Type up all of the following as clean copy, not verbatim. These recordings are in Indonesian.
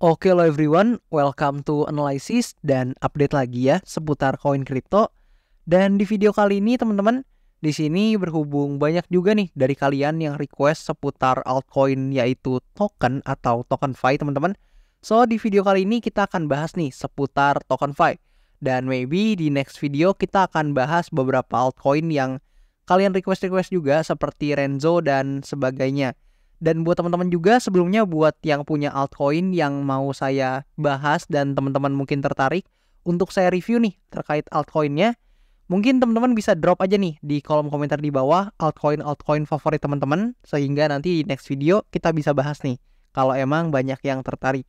Oke lo everyone, welcome to analysis dan update lagi ya seputar koin kripto. Dan di video kali ini teman-teman, di sini berhubung banyak juga nih dari kalian yang request seputar altcoin yaitu token atau TokenFi teman-teman. So di video kali ini kita akan bahas nih seputar TokenFi. Dan maybe di next video kita akan bahas beberapa altcoin yang kalian request juga seperti Renzo dan sebagainya. Dan buat teman-teman juga sebelumnya buat yang punya altcoin yang mau saya bahas dan teman-teman mungkin tertarik untuk saya review nih terkait altcoinnya, mungkin teman-teman bisa drop aja nih di kolom komentar di bawah altcoin favorit teman-teman sehingga nanti di next video kita bisa bahas nih kalau emang banyak yang tertarik.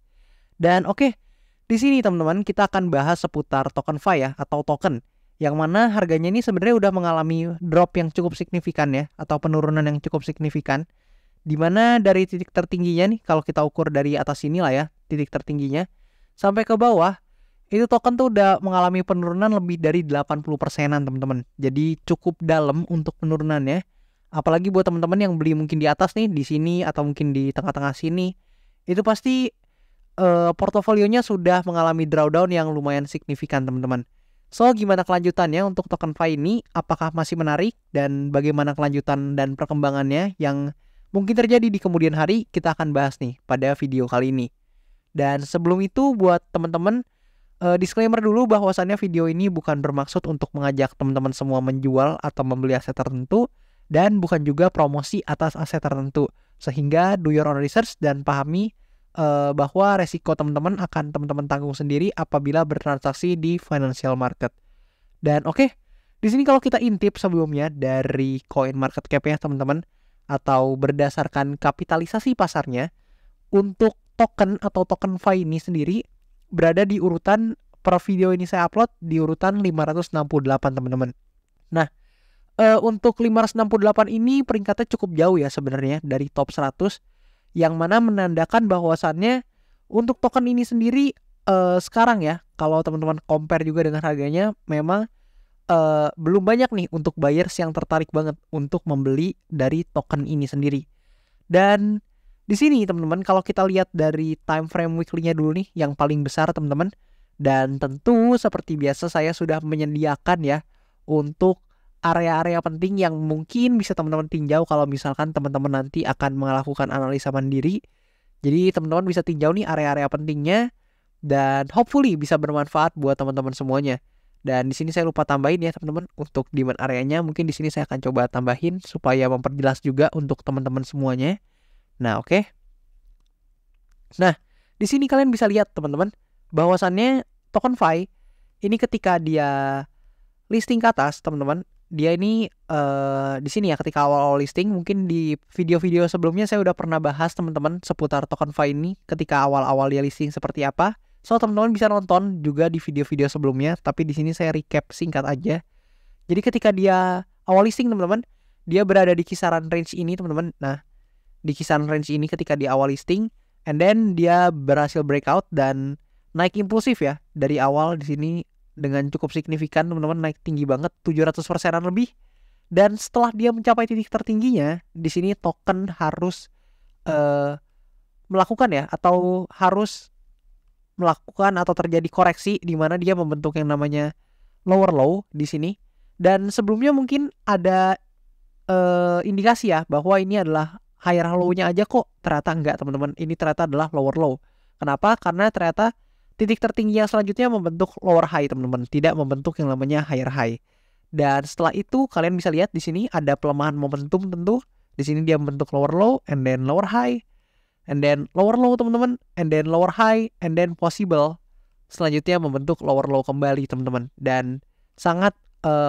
Dan oke, di sini teman-teman kita akan bahas seputar TokenFi ya atau token yang mana harganya ini sebenarnya udah mengalami drop yang cukup signifikan ya atau penurunan yang cukup signifikan. Dimana dari titik tertingginya nih, kalau kita ukur dari atas sini lah ya, titik tertingginya, sampai ke bawah, itu token tuh udah mengalami penurunan lebih dari 80%-an teman-teman. Jadi cukup dalam untuk penurunannya. Apalagi buat teman-teman yang beli mungkin di atas nih, di sini, atau mungkin di tengah-tengah sini, itu pasti portofolionya sudah mengalami drawdown yang lumayan signifikan teman-teman. So, gimana kelanjutannya untuk TokenFi ini? Apakah masih menarik? Dan bagaimana kelanjutan dan perkembangannya yang mungkin terjadi di kemudian hari, kita akan bahas nih pada video kali ini. Dan sebelum itu buat teman-teman, disclaimer dulu bahwasannya video ini bukan bermaksud untuk mengajak teman-teman semua menjual atau membeli aset tertentu, dan bukan juga promosi atas aset tertentu. Sehingga do your own research dan pahami bahwa resiko teman-teman akan teman-teman tanggung sendiri apabila bertransaksi di financial market. Dan oke, di sini kalau kita intip sebelumnya dari coin market cap ya teman-teman, atau berdasarkan kapitalisasi pasarnya, untuk token atau TokenFi ini sendiri berada di urutan, per video ini saya upload di urutan 568 teman-teman. Nah, untuk 568 ini peringkatnya cukup jauh ya sebenarnya dari top 100, yang mana menandakan bahwasannya untuk token ini sendiri sekarang ya, kalau teman-teman compare juga dengan harganya, memang belum banyak nih untuk buyers yang tertarik banget untuk membeli dari token ini sendiri. Dan di sini teman-teman, kalau kita lihat dari time frame weekly-nya dulu nih yang paling besar teman-teman, dan tentu seperti biasa saya sudah menyediakan ya untuk area-area penting yang mungkin bisa teman-teman tinjau kalau misalkan teman-teman nanti akan melakukan analisa mandiri. Jadi teman-teman bisa tinjau nih area-area pentingnya dan hopefully bisa bermanfaat buat teman-teman semuanya. Dan di sini saya lupa tambahin ya teman-teman untuk demand areanya, mungkin di sini saya akan coba tambahin supaya memperjelas juga untuk teman-teman semuanya. Nah, oke. Nah, di sini kalian bisa lihat teman-teman bahwasannya TokenFi ini ketika dia listing ke atas, teman-teman, dia ini di sini ya ketika awal-awal listing, mungkin di video-video sebelumnya saya udah pernah bahas teman-teman seputar TokenFi ini ketika awal-awal dia listing seperti apa. So teman-teman bisa nonton juga di video-video sebelumnya, tapi di sini saya recap singkat aja. Jadi ketika dia awal listing teman-teman, dia berada di kisaran range ini teman-teman. Nah, di kisaran range ini ketika di awal listing, and then dia berhasil breakout dan naik impulsif ya dari awal di sini dengan cukup signifikan teman-teman, naik tinggi banget 700%-an lebih. Dan setelah dia mencapai titik tertingginya, di sini token harus melakukan ya atau harus melakukan atau terjadi koreksi di mana dia membentuk yang namanya lower low di sini. Dan sebelumnya mungkin ada indikasi ya bahwa ini adalah higher low-nya aja kok. Ternyata enggak teman-teman, ini ternyata adalah lower low. Kenapa? Karena ternyata titik tertinggi yang selanjutnya membentuk lower high teman-teman, tidak membentuk yang namanya higher high. Dan setelah itu kalian bisa lihat di sini ada pelemahan momentum tentu. Di sini dia membentuk lower low and then lower high. And then lower low teman-teman, and then lower high, and then possible selanjutnya membentuk lower low kembali teman-teman. Dan sangat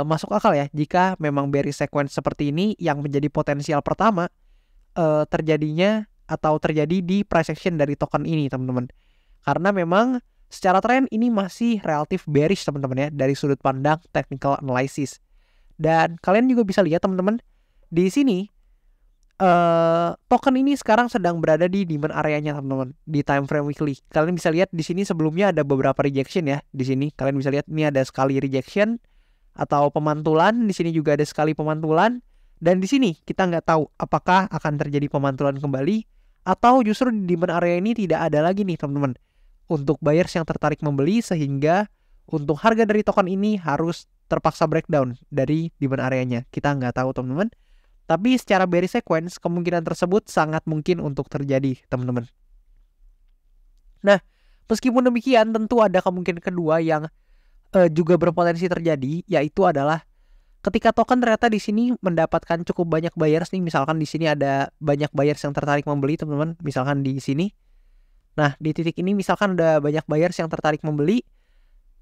masuk akal ya jika memang bearish sequence seperti ini yang menjadi potensial pertama terjadinya atau terjadi di price action dari token ini teman-teman. Karena memang secara tren ini masih relatif bearish teman-teman ya dari sudut pandang technical analysis. Dan kalian juga bisa lihat teman-teman di sini token ini sekarang sedang berada di demand areanya teman-teman di time frame weekly. Kalian bisa lihat di sini sebelumnya ada beberapa rejection ya. Di sini kalian bisa lihat ini ada sekali rejection atau pemantulan. Di sini juga ada sekali pemantulan. Dan di sini kita nggak tahu apakah akan terjadi pemantulan kembali atau justru di demand area ini tidak ada lagi nih teman-teman. untuk buyers yang tertarik membeli, sehingga untuk harga dari token ini harus terpaksa breakdown dari demand areanya. Kita nggak tahu teman-teman. Tapi secara bearish sequence, kemungkinan tersebut sangat mungkin untuk terjadi teman-teman. Nah, meskipun demikian tentu ada kemungkinan kedua yang juga berpotensi terjadi, yaitu adalah ketika token ternyata di sini mendapatkan cukup banyak buyers nih, misalkan di sini ada banyak buyers yang tertarik membeli teman-teman, misalkan di sini. Nah, di titik ini misalkan ada banyak buyers yang tertarik membeli,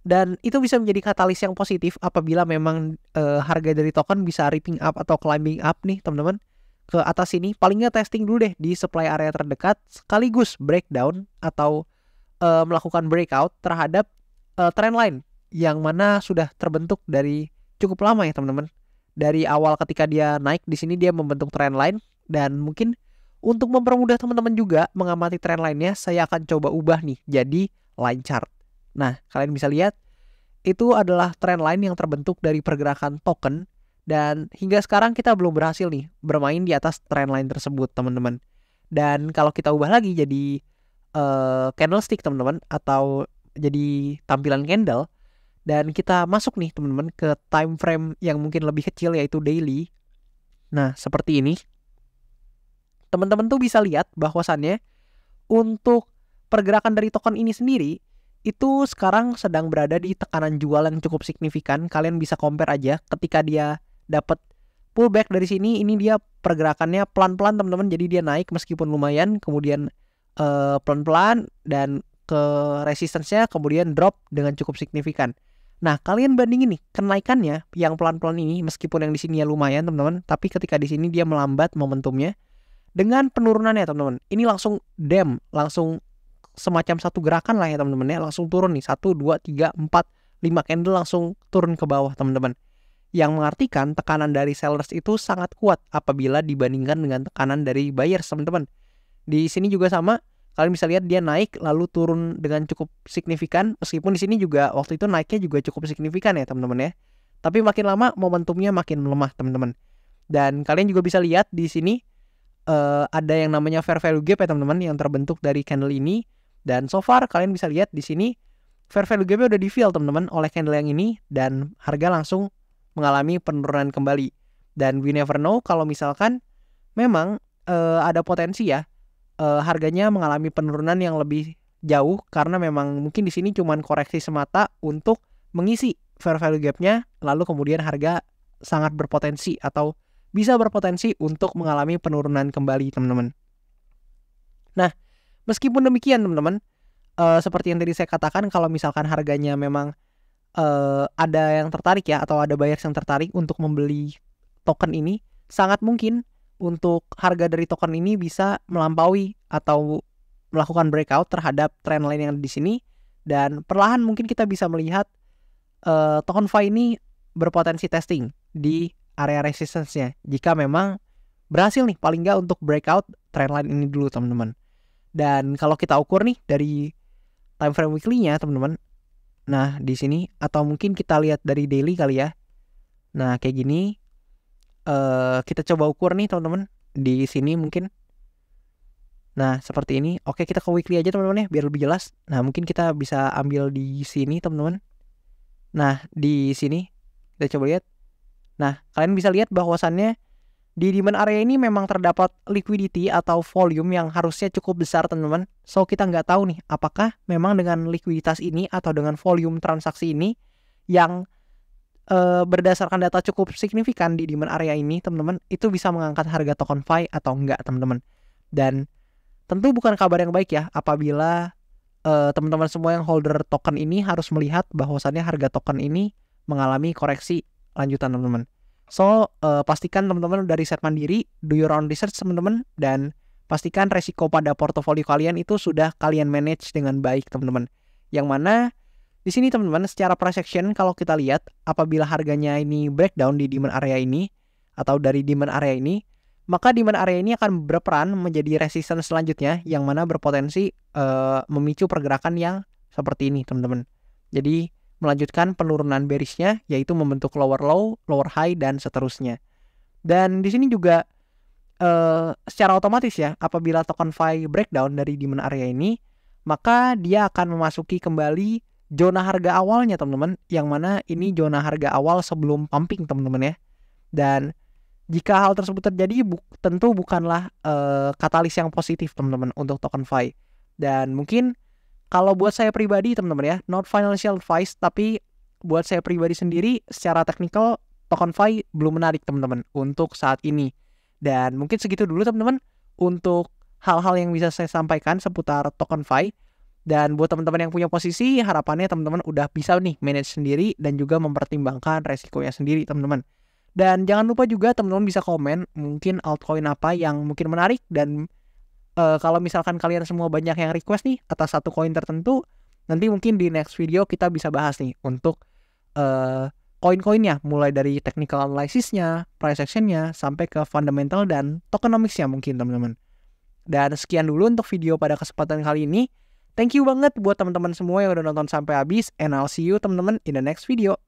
dan itu bisa menjadi katalis yang positif apabila memang harga dari token bisa ripping up atau climbing up nih teman-teman ke atas sini. Paling nggak testing dulu deh di supply area terdekat, sekaligus breakdown atau melakukan breakout terhadap trend line yang mana sudah terbentuk dari cukup lama ya teman-teman. Dari awal ketika dia naik di sini dia membentuk trend line, dan mungkin untuk mempermudah teman-teman juga mengamati trend line-nya, saya akan coba ubah nih jadi line chart. Nah, kalian bisa lihat itu adalah trend line yang terbentuk dari pergerakan token, dan hingga sekarang kita belum berhasil nih bermain di atas trend line tersebut teman-teman. Dan kalau kita ubah lagi jadi candlestick teman-teman, atau jadi tampilan candle, dan kita masuk nih teman-teman ke time frame yang mungkin lebih kecil yaitu daily. Nah, seperti ini. Teman-teman tuh bisa lihat bahwasannya untuk pergerakan dari token ini sendiri itu sekarang sedang berada di tekanan jual yang cukup signifikan. Kalian bisa compare aja ketika dia dapat pullback dari sini, ini dia pergerakannya pelan-pelan teman-teman. Jadi dia naik meskipun lumayan, kemudian pelan-pelan, dan ke resistance-nya kemudian drop dengan cukup signifikan. Nah, kalian bandingin nih kenaikannya yang pelan-pelan ini, meskipun yang di sini ya lumayan teman-teman, tapi ketika di sini dia melambat momentumnya, dengan penurunannya teman-teman, ini langsung langsung semacam satu gerakan lah ya teman-teman ya, langsung turun nih 1, 2, 3, 4, 5 candle langsung turun ke bawah teman-teman. Yang mengartikan tekanan dari sellers itu sangat kuat apabila dibandingkan dengan tekanan dari buyers teman-teman. Di sini juga sama, kalian bisa lihat dia naik lalu turun dengan cukup signifikan, meskipun di sini juga waktu itu naiknya juga cukup signifikan ya teman-teman ya. Tapi makin lama momentumnya makin melemah teman-teman. Dan kalian juga bisa lihat di sini ada yang namanya fair value gap ya teman-teman yang terbentuk dari candle ini. Dan so far kalian bisa lihat di sini fair value gap-nya udah di-fill teman-teman oleh candle yang ini, dan harga langsung mengalami penurunan kembali. Dan we never know kalau misalkan memang ada potensi ya harganya mengalami penurunan yang lebih jauh, karena memang mungkin di sini cuman koreksi semata untuk mengisi fair value gap-nya, lalu kemudian harga sangat berpotensi atau bisa berpotensi untuk mengalami penurunan kembali teman-teman. Nah, meskipun demikian teman-teman, seperti yang tadi saya katakan, kalau misalkan harganya memang ada yang tertarik ya, atau ada buyers yang tertarik untuk membeli token ini, sangat mungkin untuk harga dari token ini bisa melampaui atau melakukan breakout terhadap trend line yang ada di sini, dan perlahan mungkin kita bisa melihat token FI ini berpotensi testing di area resistance-nya jika memang berhasil nih paling nggak untuk breakout trend line ini dulu teman-teman. Dan kalau kita ukur nih dari time frame weekly-nya teman-teman, nah di sini, atau mungkin kita lihat dari daily kali ya. Nah kayak gini, kita coba ukur nih teman-teman di sini mungkin. Nah seperti ini. Oke, kita ke weekly aja teman-teman ya biar lebih jelas. Nah mungkin kita bisa ambil di sini teman-teman. Nah di sini kita coba lihat. Nah kalian bisa lihat bahwasannya di demand area ini memang terdapat liquidity atau volume yang harusnya cukup besar teman-teman. So kita nggak tahu nih apakah memang dengan likuiditas ini atau dengan volume transaksi ini yang berdasarkan data cukup signifikan di demand area ini teman-teman, itu bisa mengangkat harga token FI atau enggak teman-teman. Dan tentu bukan kabar yang baik ya apabila teman-teman semua yang holder token ini harus melihat bahwasannya harga token ini mengalami koreksi lanjutan teman-teman. So pastikan teman-teman dari riset mandiri, do your own research teman-teman, dan pastikan resiko pada portofolio kalian itu sudah kalian manage dengan baik teman-teman. Yang mana di sini teman-teman secara price action kalau kita lihat apabila harganya ini breakdown di demand area ini atau dari demand area ini, maka demand area ini akan berperan menjadi resistance selanjutnya yang mana berpotensi memicu pergerakan yang seperti ini teman-teman. Jadi melanjutkan penurunan bearishnya, yaitu membentuk lower low, lower high, dan seterusnya. Dan di sini juga secara otomatis ya, apabila token FI breakdown dari demand area ini, maka dia akan memasuki kembali zona harga awalnya teman-teman, yang mana ini zona harga awal sebelum pumping teman-teman ya. Dan jika hal tersebut terjadi tentu bukanlah katalis yang positif teman-teman untuk TokenFi. Dan mungkin kalau buat saya pribadi teman-teman ya, not financial advice, tapi buat saya pribadi sendiri secara teknikal TokenFi belum menarik teman-teman untuk saat ini. Dan mungkin segitu dulu teman-teman untuk hal-hal yang bisa saya sampaikan seputar TokenFi. Dan buat teman-teman yang punya posisi, harapannya teman-teman udah bisa nih manage sendiri dan juga mempertimbangkan resikonya sendiri teman-teman. Dan jangan lupa juga teman-teman bisa komen mungkin altcoin apa yang mungkin menarik. Dan kalau misalkan kalian semua banyak yang request nih atas satu koin tertentu, nanti mungkin di next video kita bisa bahas nih untuk koin-koinnya, mulai dari technical analysisnya, price actionnya, sampai ke fundamental dan tokenomicsnya mungkin teman-teman. Dan sekian dulu untuk video pada kesempatan kali ini. Thank you banget buat teman-teman semua yang udah nonton sampai habis, and I'll see you teman-teman in the next video.